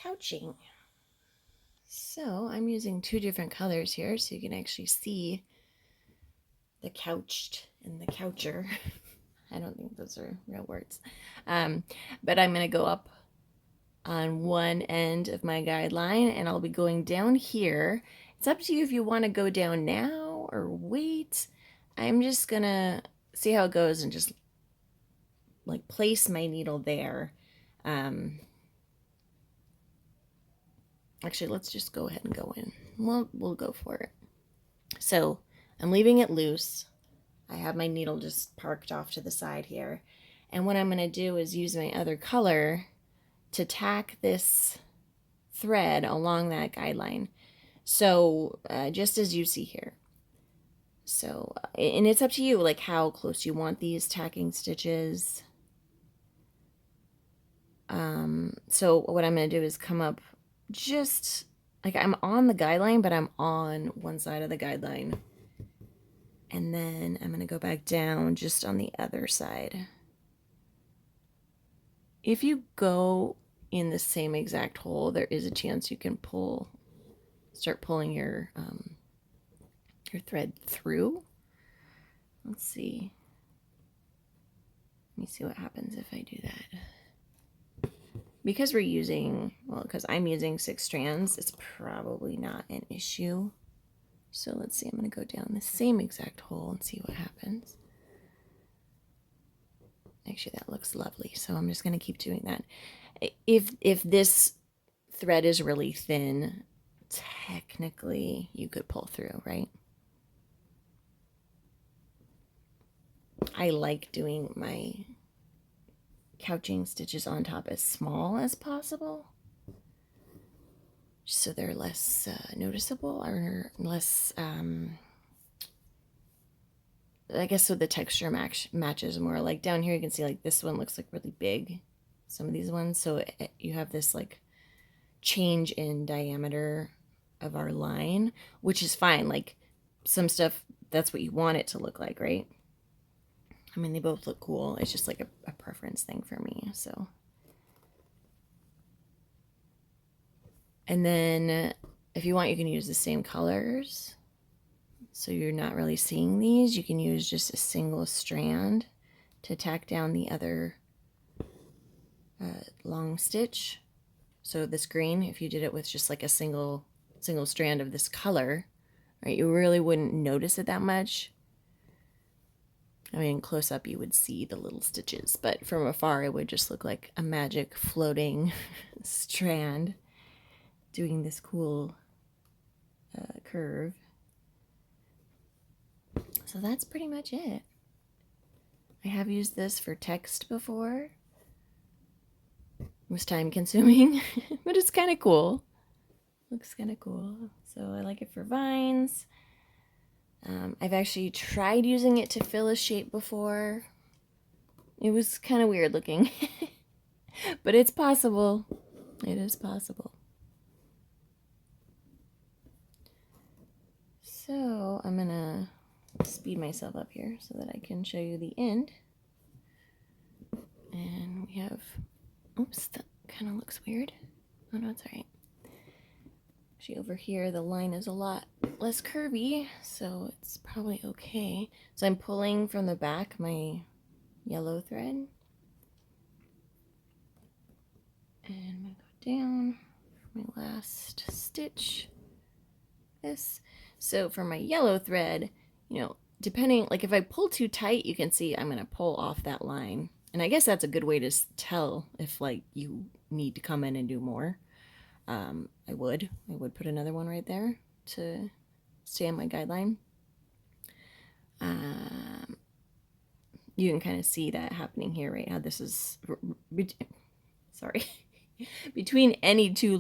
couching. So I'm using two different colors here so you can actually see the couched and the coucher. I don't think those are real words. But I'm going to go up on one end of my guideline and I'll be going down here. It's up to you if you want to go down now or wait. I'm just going to see how it goes and just like place my needle there. Actually, let's just go ahead and go in. We'll go for it. So I'm leaving it loose. I have my needle just parked off to the side here. And what I'm going to do is use my other color to tack this thread along that guideline. So just as you see here. So, and it's up to you, like how close you want these tacking stitches. So what I'm going to do is come up just like I'm on the guideline, but I'm on one side of the guideline. And then I'm going to go back down just on the other side. If you go in the same exact hole, there is a chance you can start pulling your thread through. Let's see. Let me see what happens if I do that. Because we're using, because I'm using 6 strands, it's probably not an issue. So let's see, I'm going to go down the same exact hole and see what happens. Actually, that looks lovely, so I'm just going to keep doing that. If this thread is really thin, technically you could pull through, right? I like doing my couching stitches on top as small as possible, so they're less noticeable or less, I guess, so the texture matches more. Like down here you can see like this one looks like really big, some of these ones, so you have this like change in diameter of our line, which is fine. Like some stuff, that's what you want it to look like, right? I mean, they both look cool. It's just like a preference thing for me. So, and then if you want, you can use the same colors. So you're not really seeing these. You can use just a single strand to tack down the other long stitch. So this green, if you did it with just like a single strand of this color, right, you really wouldn't notice it that much. I mean, close up you would see the little stitches, but from afar it would just look like a magic floating strand doing this cool curve. So that's pretty much it. I have used this for text before. It was time consuming, but it's kind of cool. Looks kind of cool. So I like it for vines. I've actually tried using it to fill a shape before. It was kind of weird looking, but it's possible. It is possible. So I'm gonna speed myself up here so that I can show you the end. And we have, oops, that kind of looks weird. Oh no, it's all right. Actually, over here, the line is a lot less curvy, so it's probably okay. So I'm pulling from the back my yellow thread. And I'm going to go down for my last stitch. This. So for my yellow thread, you know, depending, like if I pull too tight, you can see I'm going to pull off that line. And I guess that's a good way to tell if like you need to come in and do more. I would put another one right there to stay on my guideline. You can kind of see that happening here, right? How this is, sorry, between any two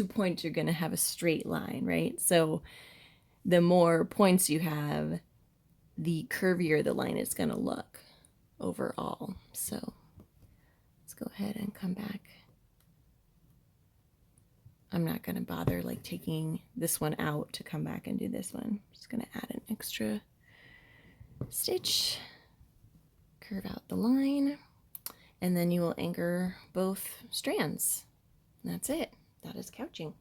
points, you're going to have a straight line, right? So the more points you have, the curvier the line is going to look overall. So let's go ahead and come back. I'm not going to bother like taking this one out to come back and do this one. I'm just going to add an extra stitch, curve out the line, and then you will anchor both strands. That's it. That is couching.